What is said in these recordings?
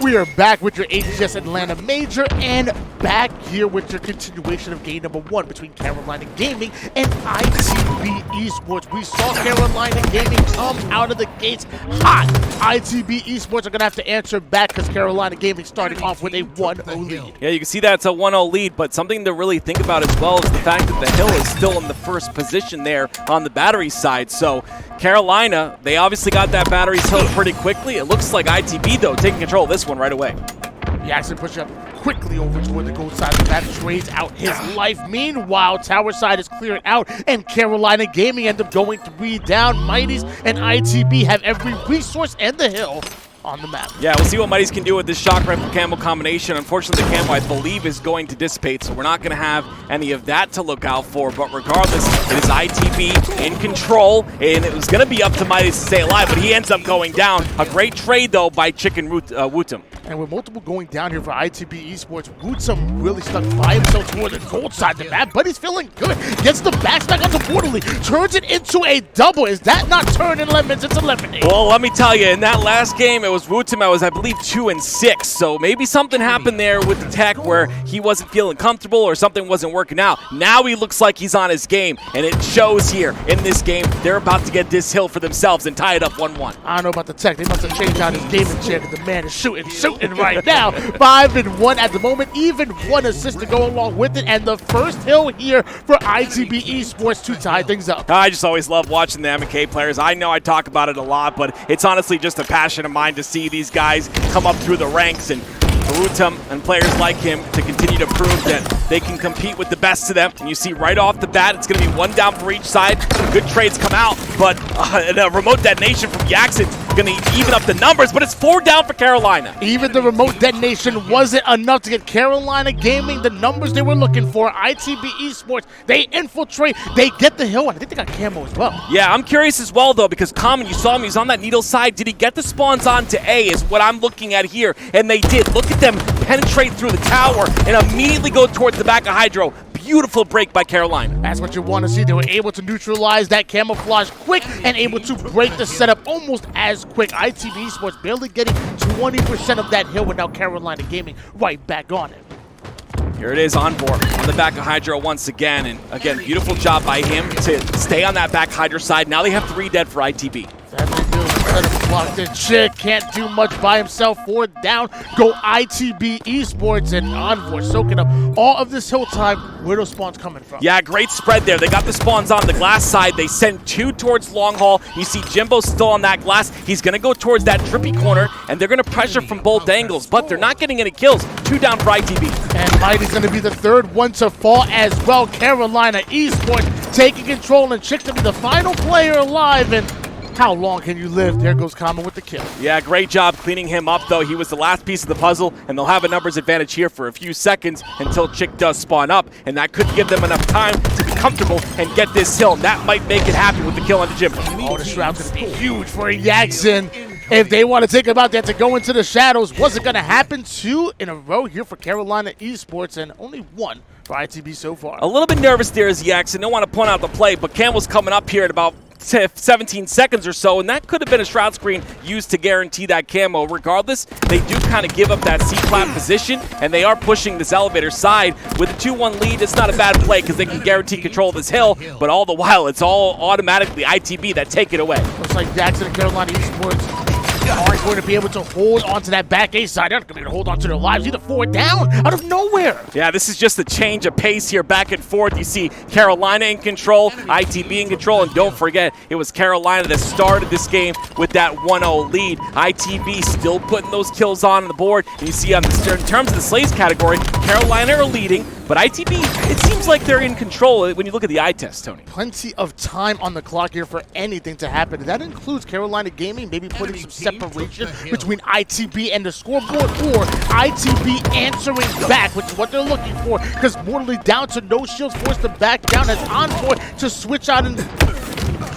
We are back with your HCS Atlanta Major and back here with your continuation of game number 1 between Carolina Gaming and ITB Esports. We saw Carolina Gaming come out of the gates hot. ITB Esports are going to have to answer back because Carolina Gaming starting off with a 1-0 lead. Yeah, you can see that it's a 1-0 lead, but something to really think about as well is the fact that the hill is still in the first position there on the battery side. So Carolina, they obviously got that battery's hill pretty quickly. It looks like ITB, though, taking control of this one right away. Yakzn push up quickly over toward the gold side of the map, trades out his life. Meanwhile, tower side is cleared out, and Carolina Gaming end up going 3 down. zMightys and ITB have every resource and the hill on the map. Yeah, we'll see what zMightys can do with this shock rifle camo combination. Unfortunately, the camo, I believe, is going to dissipate, so we're not going to have any of that to look out for. But regardless, it is ITB in control, and it was going to be up to zMightys to stay alive, but he ends up going down. A great trade, though, by TchiK and WuTum. And with multiple going down here for ITB Esports, WuTum really stuck by himself toward the gold side of the map, but he's feeling good. Gets the backstack onto Borderly, turns it into a double. Is that not turning lemons into lemonade? Well, let me tell you, in that last game, it was WuTum. I was, I believe, 2-6. So maybe something happened there with the tech where he wasn't feeling comfortable or something wasn't working out. Now he looks like he's on his game, and it shows here in this game. They're about to get this hill for themselves and tie it up 1-1. I don't know about the tech. They must have changed out his gaming chair because the man is shooting right now. 5-1 at the moment, even 1 assist to go along with it, and the first hill here for ITB Esports to tie things up. I just always love watching the M&K players. I know I talk about it a lot, but it's honestly just a passion of mine to see these guys come up through the ranks, and WuTum and players like him to continue to prove that they can compete with the best of them. And you see right off the bat, it's going to be 1 down for each side. Good trades come out, but a remote detonation from Yakzn going to even up the numbers, but it's 4 down for Carolina. Even the remote detonation wasn't enough to get Carolina Gaming the numbers they were looking for. ITB Esports, they infiltrate, they get the hill, and I think they got camo as well. Yeah, I'm curious as well, though, because Common, you saw him, he's on that needle side. Did he get the spawns onto A is what I'm looking at here, and they did. Look at them penetrate through the tower and immediately go towards the back of Hydro. Beautiful break by Carolina. That's what you want to see. They were able to neutralize that camouflage quick and able to break the setup almost as quick. ITB Esports barely getting 20% of that hill without Carolina Gaming right back on it. Here it is, Envore on the back of Hydro once again. And again, beautiful job by him to stay on that back Hydro side. Now they have 3 dead for ITB. That they do. Instead of blocked in, TchiK can't do much by himself. 4 down. Go ITB Esports, and Envore soaking up all of this hill time. Where those spawns coming from? Yeah, great spread there. They got the spawns on the glass side. They send 2 towards long haul. You see Jimbo still on that glass. He's going to go towards that trippy corner, and they're going to pressure from both angles, but they're not getting any kills. 2 down for ITB. And zMightys going to be the 3rd one to fall as well. Carolina Esports taking control, and TchiK to be the final player alive. And how long can you live? There goes Common with the kill. Yeah, great job cleaning him up, though. He was the last piece of the puzzle, and they'll have a numbers advantage here for a few seconds until TchiK does spawn up, and that could give them enough time to be comfortable and get this hill. And that might make it happen with the kill onto Jimbo. Oh, the shroud's going to be huge for Yakzn. If they want to take him out there to go into the shadows, was it going to happen? 2 in a row here for Carolina Esports, and only 1 for ITB so far. A little bit nervous there is Yakzn. Don't want to point out the play, but Campbell's coming up here at about 17 seconds or so, and that could have been a shroud screen used to guarantee that camo. Regardless, they do kind of give up that C-flat position, and they are pushing this elevator side. With a 2-1 lead, it's not a bad play because they can guarantee control of this hill, but all the while, it's all automatically ITB that take it away. Looks like Yakzn and Carolina Esports aren't going to be able to hold onto that back A side. They're not going to be able to hold onto their lives. Either 4 down out of nowhere. Yeah, this is just a change of pace here back and forth. You see Carolina in control, ITB in control, and don't forget, it was Carolina that started this game with that 1-0 lead. ITB still putting those kills on the board. And you see in terms of the slaves category, Carolina are leading, but ITB, it seems like they're in control when you look at the eye test, Tony. Plenty of time on the clock here for anything to happen. That includes Carolina Gaming maybe putting some separation between ITB and the scoreboard, or ITB answering back, which is what they're looking for, because Mortally down to no shields, forced to back down as Envore to switch out and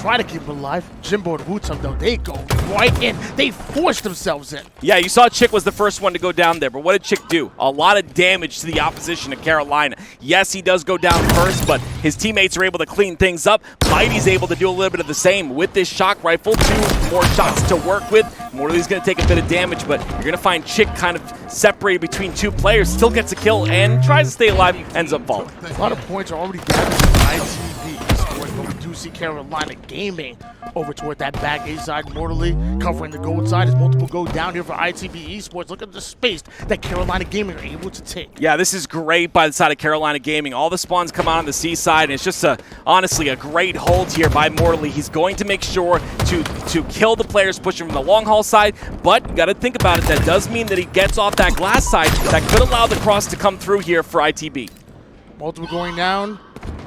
try to keep it alive. Jimbo and WuTum, though, they go right in. They force themselves in. Yeah, you saw TchiK was the first one to go down there, but what did TchiK do? A lot of damage to the opposition of Carolina. Yes, he does go down first, but his teammates are able to clean things up. Mighty's able to do a little bit of the same with this shock rifle. 2 more shots to work with. Morley's going to take a bit of damage, but you're going to find TchiK kind of separated between 2 players, still gets a kill and tries to stay alive, ends up falling. A lot of points are already gathered in ITB, but we do see Carolina Gaming over toward that back A side, Mortally covering the gold side as multiple go down here for ITB Esports. Look at the space that Carolina Gaming are able to take. Yeah, this is great by the side of Carolina Gaming. All the spawns come out on the C side, and it's just honestly a great hold here by Mortally. He's going to make sure to kill the players pushing from the long haul side, but you got to think about it. That does mean that he gets off that glass side. That could allow the cross to come through here for ITB. Multiple going down,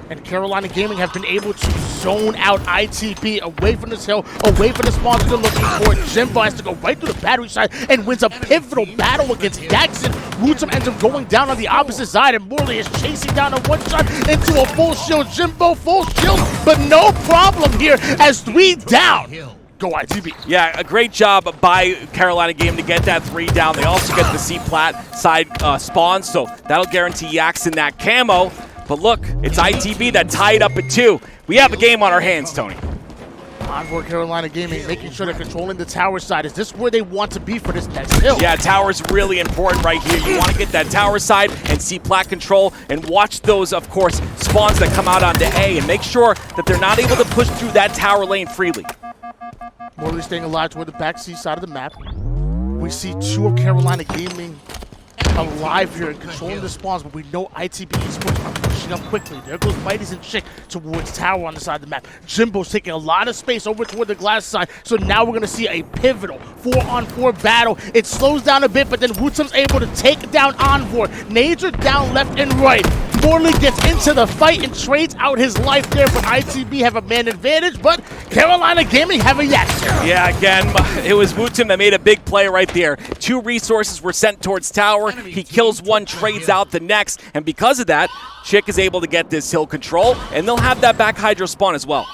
and Carolina Gaming have been able to zone out ITB away from this hill, away from the spawns they're looking for. Jimbo has to go right through the battery side and wins a pivotal battle against Yakzn. WuTum ends up going down on the opposite side, and Morley is chasing down a one-shot into a full shield. Jimbo full shield, but no problem here as 3 down. Go ITB. Yeah, a great job by Carolina Gaming to get that 3 down. They also get the C-plat side spawn, so that'll guarantee Yakzn that camo. But look, it's ITB that tied up at 2. We have a game on our hands, Tony. Envore Carolina Gaming making sure they're controlling the tower side. Is this where they want to be for this next hill? Yeah, tower's really important right here. You want to get that tower side and see plat control and watch those, of course, spawns that come out onto A and make sure that they're not able to push through that tower lane freely. Morley staying alive toward the back C side of the map. We see 2 of Carolina Gaming alive here and controlling the spawns, but we know ITB Esports are pushing up quickly. There goes Mighty's and TchiK towards tower on the side of the map. Jimbo's taking a lot of space over toward the glass side, so now we're going to see a pivotal 4-on-4 battle. It slows down a bit, but then WuTum's able to take down Envore. Nades are down left and right. Morley gets into the fight and trades out his life there, but ITB have a man advantage, but Carolina Gaming have a Yakzn. Yeah, again, it was WuTum that made a big play right there. 2 resources were sent towards tower. He kills 1, trades out the next, and because of that, TchiK is able to get this hill control, and they'll have that back hydro spawn as well.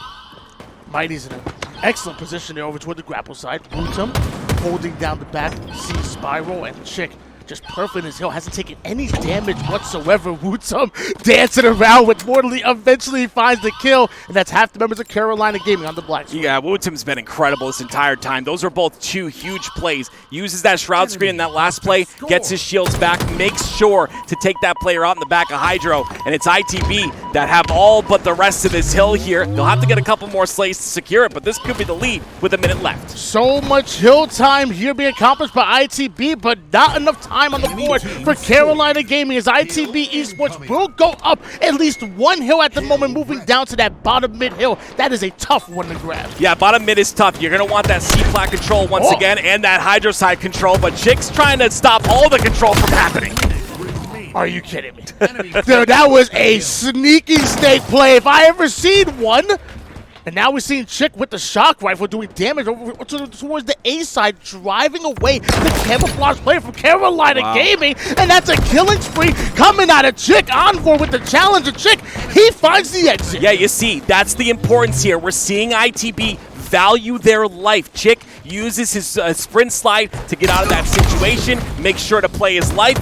Mighty's in an excellent position there over toward the grapple side. WuTum holding down the back C spiral, and TchiK just perfect in his hill, hasn't taken any damage whatsoever. WuTum dancing around with Mortally, eventually finds the kill, and that's half the members of Carolina Gaming on the black screen. Yeah, WuTum's been incredible this entire time. Those are both 2 huge plays. Uses that shroud screen in that last play, gets his shields back, makes sure to take that player out in the back of Hydro, and it's ITB that have all but the rest of this hill here. They'll have to get a couple more slays to secure it, but this could be the lead with a minute left. So much hill time here being accomplished by ITB, but not enough time on the board for Carolina Gaming as ITB Esports will go up at least 1 hill at the moment, moving down to that bottom mid hill. That is a tough one to grab. Yeah, bottom mid is tough. You're going to want that C-plat control once again and that hydro side control, but TchiK's trying to stop all the control from happening. Are you kidding me? Dude, that was a sneaky snake play if I ever seen one. And now we're seeing TchiK with the shock rifle doing damage over towards the A side, driving away the camouflage player from Carolina Gaming. And that's a killing spree coming out of TchiK. Envore with the challenge of TchiK. He finds the exit. Yeah, you see, that's the importance here. We're seeing ITB value their life. TchiK uses his sprint slide to get out of that situation, make sure to play his life.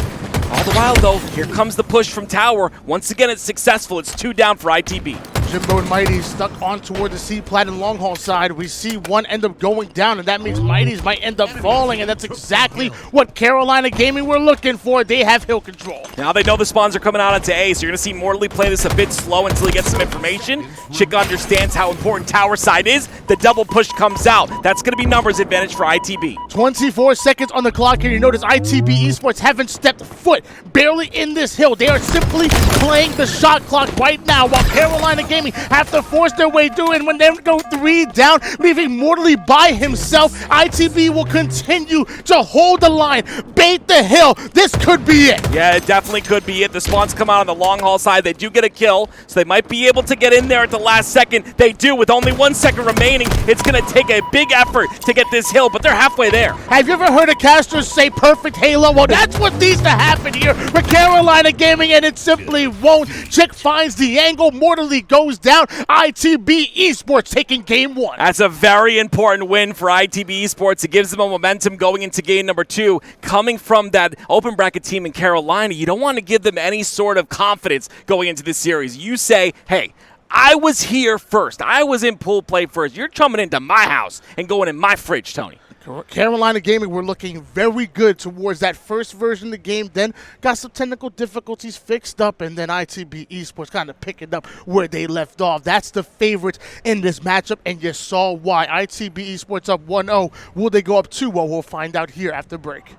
All the while, though, here comes the push from tower. Once again, it's successful. It's 2 down for ITB. Jimbo and Mighty stuck on toward the C-plat and long haul side. We see one end up going down, and that means Mighty's might end up falling, and that's exactly what Carolina Gaming were looking for. They have hill control. Now they know the spawns are coming out onto A, so you're going to see Mortally play this a bit slow until he gets some information. TchiK understands how important tower side is. The double push comes out. That's going to be numbers advantage for ITB. 24 seconds on the clock here. You notice ITB Esports haven't stepped foot barely in this hill. They are simply playing the shot clock right now, while Carolina Gaming have to force their way through, and when they go 3 down, leaving Mortally by himself, ITB will continue to hold the line, bait the hill. This could be it. Yeah, it definitely could be it. The spawns come out on the long haul side. They do get a kill, so they might be able to get in there at the last second. They do, with only 1 second remaining. It's going to take a big effort to get this hill, but they're halfway there. Have you ever heard a caster say perfect Halo? Well, that's what needs to happen here for Carolina Gaming, and it simply won't. TchiK finds the angle. Mortally goes goes down. ITB Esports taking game 1. That's a very important win for ITB Esports. It gives them a momentum going into game number 2. Coming from that open bracket team in Carolina, you don't want to give them any sort of confidence going into this series. You say, hey, I was here first. I was in pool play first. You're coming into my house and going in my fridge, Tony. Carolina Gaming were looking very good towards that first version of the game, then got some technical difficulties fixed up, and then ITB Esports kind of picking up where they left off. That's the favorites in this matchup, and you saw why. ITB Esports up 1-0. Will they go up 2-0? We'll find out here after break.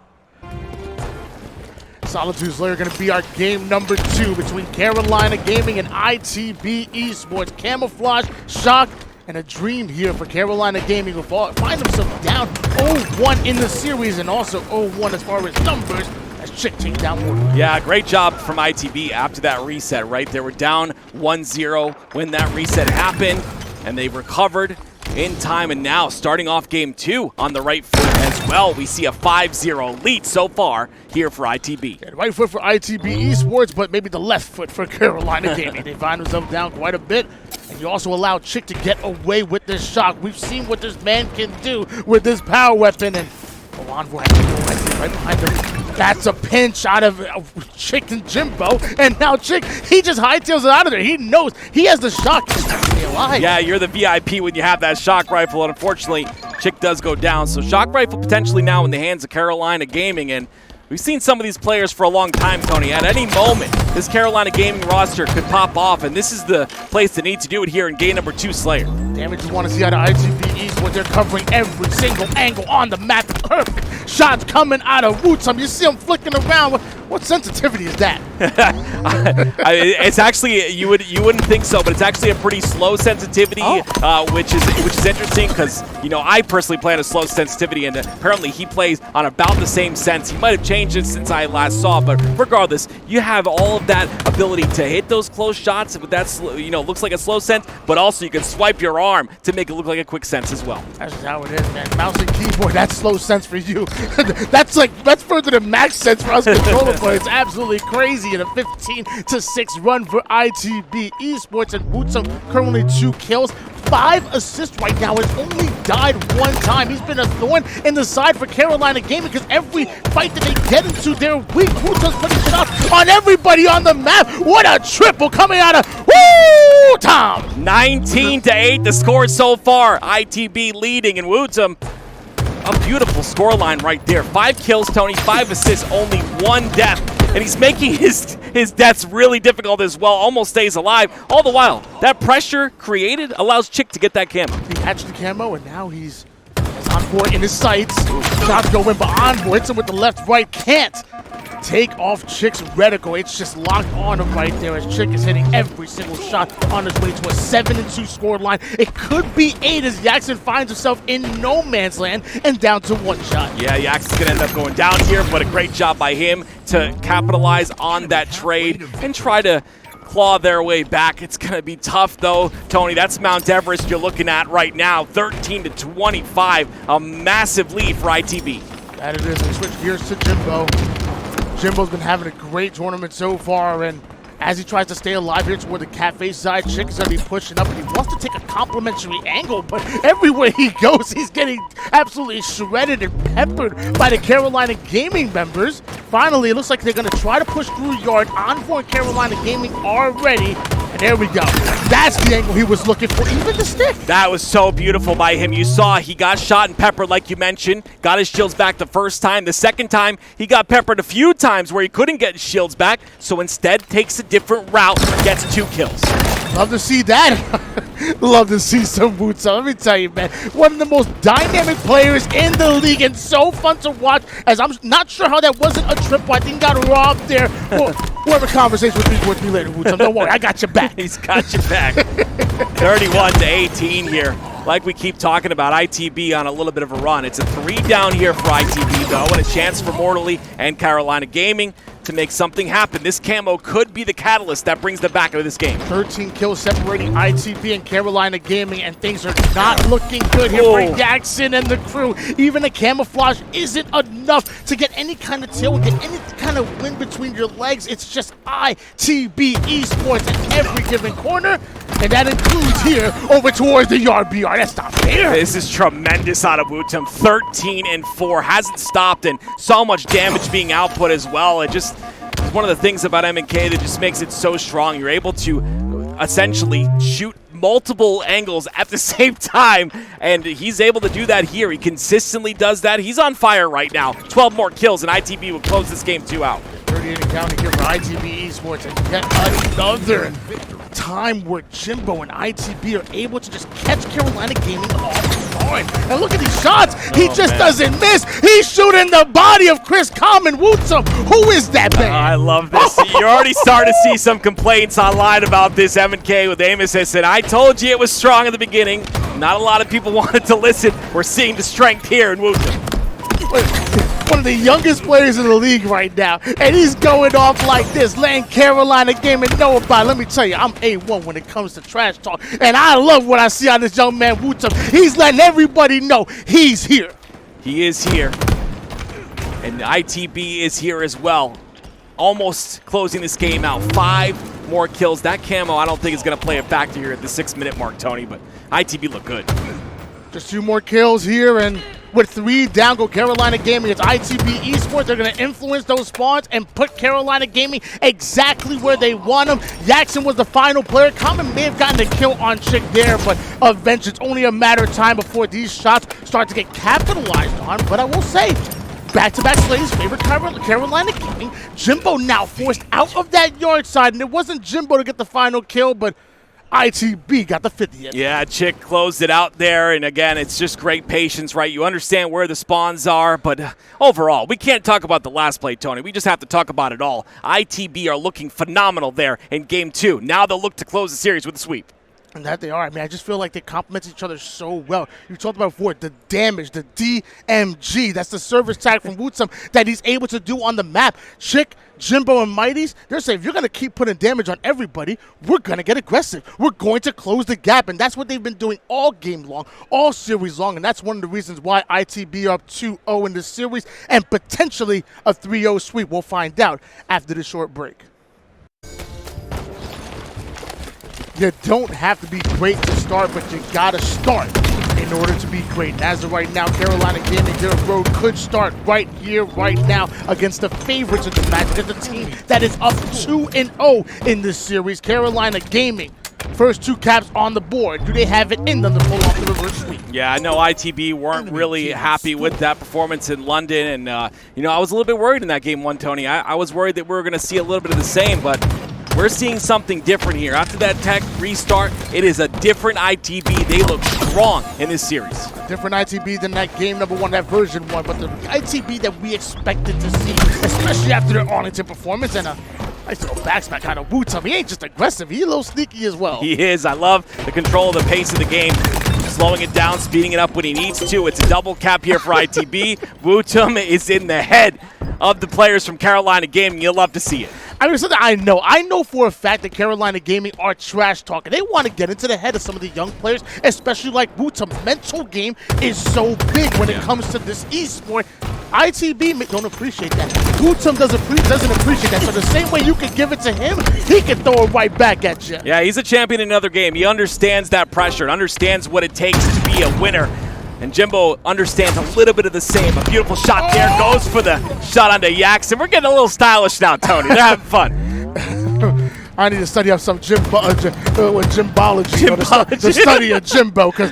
Solitude Slayer going to be our game number 2 between Carolina Gaming and ITB Esports. Camouflage, Shock, and a dream here for Carolina Gaming will find themselves down 0-1 in the series, and also 0-1 as far as numbers as CchiK take down one. Yeah, great job from ITB after that reset, right? They were down 1-0 when that reset happened, and they recovered in time, and now starting off game 2 on the right foot as well. We see a 5-0 lead so far here for ITB. Yeah, the right foot for ITB Esports, but maybe the left foot for Carolina Gaming. They find themselves down quite a bit, and you also allow CchiK to get away with this Shock. We've seen what this man can do with this power weapon, and Envore has to go right behind him. That's a pinch out of CchiK and Jimbo, and now CchiK, he just hightails it out of there. He knows he has the Shock. He's not stay alive. Yeah, you're the VIP when you have that Shock Rifle, and unfortunately, CchiK does go down. So Shock Rifle potentially now in the hands of Carolina Gaming, and we've seen some of these players for a long time, Tony. At any moment, this Carolina Gaming roster could pop off, and this is the place that needs to do it here in game number 2, Slayer. Damage you want to see out of ITB East, what they're covering every single angle on the map. Perfect shots coming out of WuTum. You see them flicking around. What sensitivity is that? It's actually, you wouldn't think so, but it's actually a pretty slow sensitivity, which is interesting because, you know, I personally play on a slow sensitivity, and apparently he plays on about the same sense. He might have changed it since I last saw, but regardless, you have all of that ability to hit those close shots with that, you know, looks like a slow sense, but also you can swipe your arm to make it look like a quick sense as well. That's how it is, man. Mouse and keyboard, that's slow sense for you. that's further than max sense for us controllers, but it's absolutely crazy. In a 15-6 run for ITB Esports, and WuTum currently 2 kills, 5 assists right now, has only died 1 time. He's been a thorn in the side for Carolina Gaming because every fight that they get into, they're weak. WuTum's putting shots on everybody on the map. What a triple coming out of WuTum! 19-8 the score so far. ITB leading, and WuTum, a beautiful scoreline right there. 5 kills, Tony, 5 assists, only 1 death. And he's making his deaths really difficult as well, almost stays alive. All the while, that pressure created allows CchiK to get that camo. He hatched the camo, and now he's Envore in his sights. Shots go in, but Envore hits him with the left, right. Can't take off CchiK's reticle. It's just locked on him right there as CchiK is hitting every single shot on his way to a 7-2 score line. It could be 8 as Yakzn finds himself in no man's land and down to 1 shot. Yeah, Yakzn's going to end up going down here, but a great job by him to capitalize on that trade and try to claw their way back. It's going to be tough, though, Tony. That's Mount Everest you're looking at right now, 13-25, a massive lead for ITB. That it is. We switch gears to Jimbo. Jimbo's been having a great tournament so far, and as he tries to stay alive here toward the cafe side, CchiK is going to be pushing up, and he wants to take a complimentary angle, but everywhere he goes, he's getting absolutely shredded and peppered by the Carolina Gaming members. Finally, it looks like they're going to try to push through yard. Envore and Carolina Gaming are ready, and there we go. That's the angle he was looking for, even the stick. That was so beautiful by him. You saw he got shot and peppered, like you mentioned, got his shields back the first time. The second time, he got peppered a few times where he couldn't get his shields back, so instead takes a different route, gets 2 kills. Love to see that. Love to see some WuTum. Let me tell you, man, one of the most dynamic players in the league, and so fun to watch, as I'm not sure how that wasn't a triple. I think got robbed there. We'll have a conversation with me later, WuTum. Don't worry, I got your back. He's got your back. 31-18 here. Like we keep talking about, ITB on a little bit of a run. It's a 3 down here for ITB, though, and a chance for Mortally and Carolina Gaming to make something happen. This camo could be the catalyst that brings them back into this game. 13 kills separating ITB and Carolina Gaming, and things are not looking good here for Yakzn and the crew. Even the camouflage isn't enough to get any kind of tail and get any kind of wind between your legs. It's just ITB Esports in every given corner. And that includes here over towards the RBR. That's not fair. This is tremendous out of WuTum. 13-4, hasn't stopped, and so much damage being output as well. It just is one of the things about M&K that just makes it so strong. You're able to essentially shoot multiple angles at the same time, and he's able to do that here. He consistently does that. He's on fire right now. 12 more kills, and ITB will close this game 2 out. 38 and counting here for ITB Esports, and yet another time where Jimbo and ITB are able to just catch Carolina Gaming off guard. And look at these shots. He just doesn't miss. He's shooting the body of Chris Common WuTum. Who is that man? I love this. You're already starting to see some complaints online about this M&K with Amos said, I told you it was strong at the beginning. Not a lot of people wanted to listen. We're seeing the strength here in WuTum. One of the youngest players in the league right now, and he's going off like this, letting Carolina Gaming know about it. Let me tell you, I'm A1 when it comes to trash talk, and I love what I see on this young man WuTum. He's letting everybody know he's here. He is here, and ITB is here as well. Almost closing this game out. 5 more kills. That camo I don't think is going to play a factor here at the 6-minute mark, Tony, but ITB look good. Just 2 more kills here, and with 3 down go Carolina Gaming. It's ITB Esports. They're going to influence those spawns and put Carolina Gaming exactly where they want them. Yakzn was the final player. Common may have gotten a kill on TchiK there, but eventually it's only a matter of time before these shots start to get capitalized on. But I will say, back-to-back slays favorite Carolina Gaming. Jimbo now forced out of that yard side, and it wasn't Jimbo to get the final kill, but ITB got the 50th. Yeah, TchiK closed it out there, and again, it's just great patience, right? You understand where the spawns are, but overall, we can't talk about the last play, Tony. We just have to talk about it all. ITB are looking phenomenal there in Game 2. Now they'll look to close the series with a sweep. And that they are. I mean, I just feel like they complement each other so well. You talked about before, the damage, the DMG. That's the service tag from WuTum that he's able to do on the map. TchiK, Jimbo, and Mighties, they're saying, if you're going to keep putting damage on everybody, we're going to get aggressive. We're going to close the gap. And that's what they've been doing all game long, all series long. And that's one of the reasons why ITB are up 2-0 in this series and potentially a 3-0 sweep. We'll find out after the short break. You don't have to be great to start, but you gotta start in order to be great. And as of right now, Carolina Gaming, their road could start right here, right now, against the favorites of the match, against a team that is up 2-0 in this series. Carolina Gaming, first 2 caps on the board. Do they have it in them to pull off the reverse sweep? Yeah, I know ITB weren't really happy with that performance in London, and I was a little bit worried in that Game 1, Tony. I was worried that we were going to see a little bit of the same, but we're seeing something different here. After that tech restart, it is a different ITB. They look strong in this series. Different ITB than that game number 1, that version 1, but the ITB that we expected to see, especially after their Arlington performance and a nice little backsmack out of WuTum. He ain't just aggressive, he's a little sneaky as well. He is. I love the control of the pace of the game. Slowing it down, speeding it up when he needs to. It's a double cap here for ITB. WuTum is in the head of the players from Carolina Gaming. You'll love to see it. I mean, something I know for a fact that Carolina Gaming are trash talking. They want to get into the head of some of the young players, especially like WuTum. Mental game is so big when it comes to this esport. ITB don't appreciate that. WuTum doesn't appreciate that. So the same way you can give it to him, he can throw it right back at you. Yeah, he's a champion in another game. He understands that pressure, understands what it takes to be a winner. And Jimbo understands a little bit of the same. A beautiful shot there, goes for the shot onto Yakzn. We're getting a little stylish now, Tony. They're having fun. I need to study up some gymbology, the study of Jimbo, because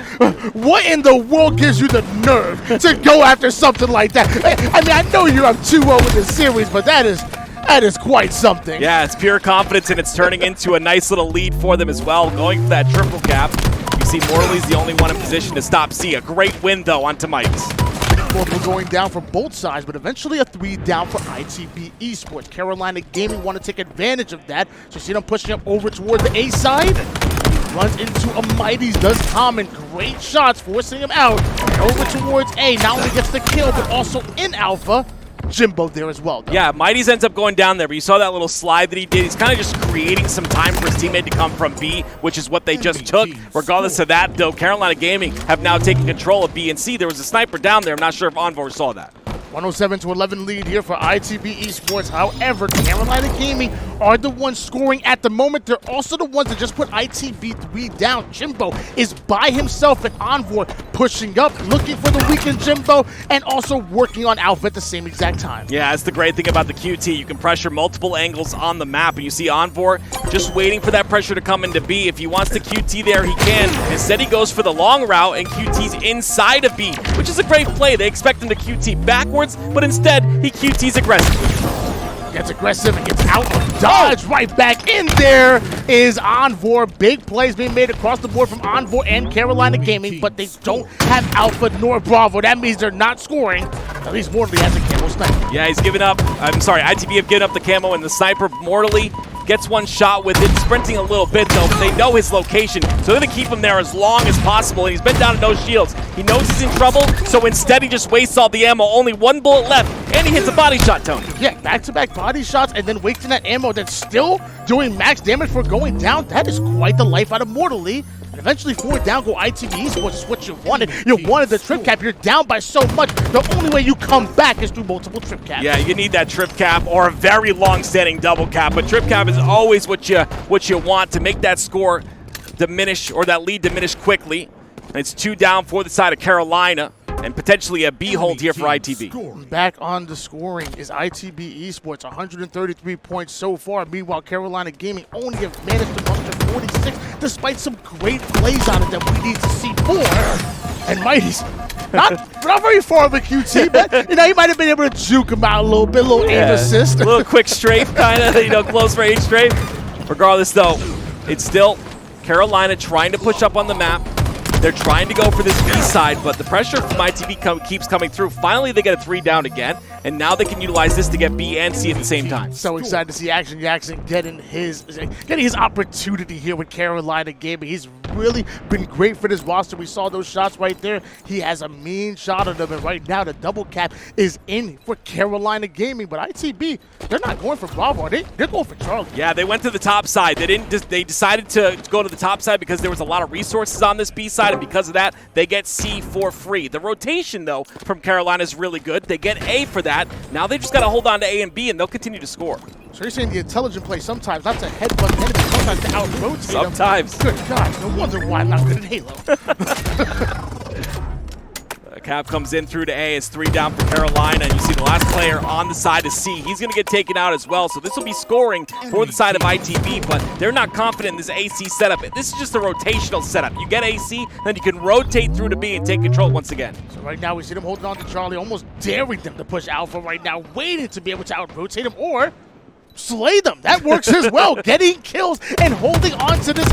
what in the world gives you the nerve to go after something like that? I mean, I know you're up 2-0 in this series, but that is quite something. Yeah, it's pure confidence, and it's turning into a nice little lead for them as well, going for that triple cap. You see Morley's the only one in position to stop C. A great win, though, on zMightys. Both were going down for both sides, but eventually a 3 down for ITB Esports. Carolina Gaming want to take advantage of that. So you see them pushing up over toward the A side. Runs into a Mighties, does Common. Great shots, forcing him out. And over towards A, not only gets the kill, but also in Alpha. Jimbo there as well, though. Yeah, Mighties ends up going down there, but you saw that little slide that he did. He's kind of just creating some time for his teammate to come from B, which is what they just took. Regardless of that, though, Carolina Gaming have now taken control of B and C. There was a sniper down there. I'm not sure if Envore saw that. 107-11 lead here for ITB Esports. However, Carolina Gaming are the ones scoring at the moment. They're also the ones that just put ITB 3 down. Jimbo is by himself and Envore pushing up, looking for the weakened Jimbo, and also working on Alpha at the same exact time. Yeah, that's the great thing about the QT. You can pressure multiple angles on the map, and you see Envore just waiting for that pressure to come into B. If he wants to QT there, he can. Instead, he goes for the long route, and QT's inside of B, which is a great play. They expect him to QT backwards, but instead, he QT's aggressively. Gets aggressive and gets out of dodge. Right back in there is Envore. Big plays being made across the board from Envore and Carolina Gaming, but they don't have Alpha nor Bravo. That means they're not scoring. At least Mortally has a camo sniper. Yeah, he's given up. I'm sorry, ITB have given up the camo, and the sniper Mortally gets one shot with it, sprinting a little bit though, but they know his location, so they're gonna keep him there as long as possible, and he's been down to no shields. He knows he's in trouble, so instead he just wastes all the ammo, only one bullet left, and he hits a body shot, Tony. Yeah, back-to-back body shots and then wasting that ammo that's still doing max damage for going down. That is quite the life out of Mortally. And eventually 4 down go ITB Esports is what you wanted. You wanted the trip cap. You're down by so much. The only way you come back is through multiple trip caps. Yeah, you need that trip cap or a very long-standing double cap, but trip cap is always what you want to make that score diminish or that lead diminish quickly. And it's 2 down for the side of Carolina, and potentially a B hold here for ITB. Back on the scoring is ITB Esports, 133 points so far. Meanwhile, Carolina Gaming only have managed to muster 46, despite some great plays on it that we need to see more. And Mighty's not very far of a QT, but you know, he might have been able to juke him out a little bit, a little aim assist. A little quick strafe, kind of, close range strafe. Regardless, though, it's still Carolina trying to push up on the map. They're trying to go for this B side, but the pressure from ITB keeps coming through. Finally, they get a 3 down again, and now they can utilize this to get B and C at the same time. So excited to see Yakzn getting his opportunity here with Carolina Gaming. He's really been great for this roster. We saw those shots right there. He has a mean shot on them, and right now the double cap is in for Carolina Gaming. But ITB, they're not going for Bravo, are they? They're going for Charlie. Yeah, they went to the top side. They decided to go to the top side because there was a lot of resources on this B side, and because of that, they get C for free. The rotation, though, from Carolina is really good. They get A for that. Now they just got to hold on to A and B, and they'll continue to score. So you're saying the intelligent play sometimes, not to headbutt the enemy, sometimes to out-rotate them. Sometimes. Good God, no wonder why I'm not good at Halo. Cap comes in through to A. It's 3 down for Carolina, and you see the last player on the side of C. He's going to get taken out as well, so this will be scoring for the side of ITB, but they're not confident in this AC setup. This is just a rotational setup. You get AC, then you can rotate through to B and take control once again. So right now we see them holding on to Charlie, almost daring them to push Alpha right now, waiting to be able to out-rotate him or slay them. That works as well. Getting kills and holding on to this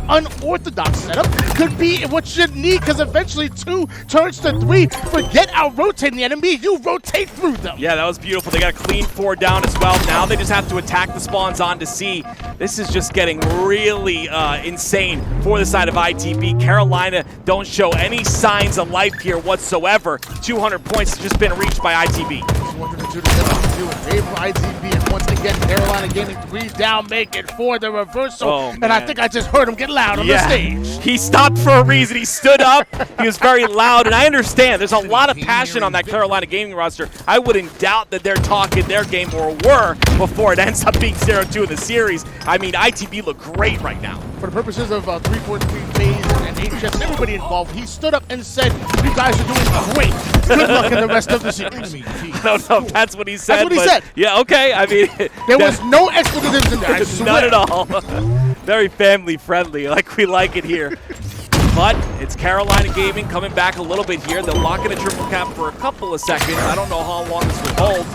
unorthodox setup could be what you need, because eventually 2 turns to 3. Forget out-rotating the enemy, you rotate through them. Yeah, that was beautiful. They got a clean 4 down as well. Now they just have to attack the spawns onto C. This is just getting really insane for the side of ITB. Carolina don't show any signs of life here whatsoever. 200 points has just been reached by ITB. 202 to 72 in favor of ITB, and once again Carolina Gaming 3 down, make it 4 the reversal. Oh, and I think I just heard him get loud on the stage. He stopped for a reason. He stood up. He was very loud, and I understand there's a lot of passion on that Carolina Gaming roster. I wouldn't doubt that they're talking their game, or were, before it ends up being 0-2 in the series. I mean, ITB look great right now. For the purposes of 3-4-3 phase and HCS and everybody involved, he stood up and said, "You guys are doing great. Good luck in the rest of the series." I don't know if that's what he said. That's what he said. Yeah, okay. I mean, there was no expletives in there, I swear. None at all. Very family friendly, like we like it here. But it's Carolina Gaming coming back a little bit here. They'll lock in a triple cap for a couple of seconds. I don't know how long this will hold.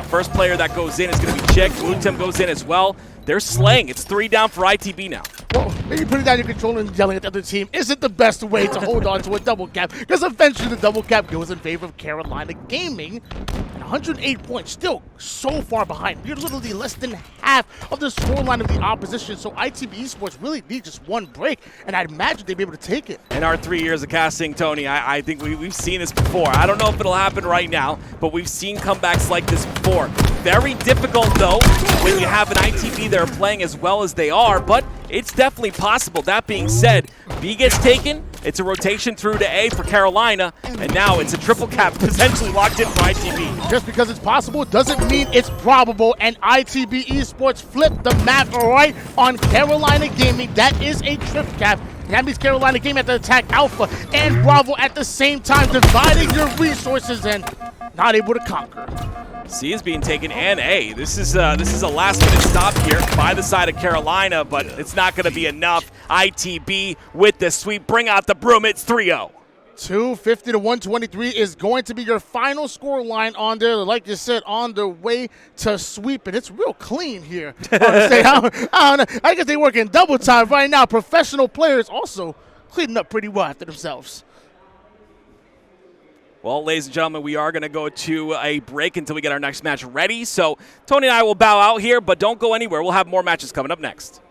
First player that goes in is going to be TchiK. WuTum goes in as well. They're slaying. It's 3 down for ITB now. Well, maybe putting down your controller and yelling at the other team isn't the best way to hold on to a double cap, because eventually the double cap goes in favor of Carolina Gaming. And 108 points, still so far behind. You're literally less than half of the scoreline of the opposition, so ITB Esports really need just one break, and I'd imagine they'd be able to take it. In our 3 years of casting, Tony, I think we've seen this before. I don't know if it'll happen right now, but we've seen comebacks like this before. Very difficult, though, when you have an ITB that are playing as well as they are, but it's definitely possible. That being said, B gets taken, It's a rotation through to A for Carolina, and now it's a triple cap potentially locked in for ITB. Just because it's possible doesn't mean it's probable, and ITB Esports flipped the map right on Carolina Gaming. That is a trip cap. That means Carolina Gaming at the attack Alpha and Bravo at the same time, dividing your resources and not able to conquer. C is being taken and A. This is a last-minute stop here by the side of Carolina, but it's not going to be enough. ITB with the sweep. Bring out the broom. It's 3-0. 250 to 123 is going to be your final score line on there. Like you said, on the way to sweep, and it's real clean here. I don't know. I guess they work in double time right now. Professional players also cleaning up pretty well after themselves. Well, ladies and gentlemen, we are going to go to a break until we get our next match ready. So Tony and I will bow out here, but don't go anywhere. We'll have more matches coming up next.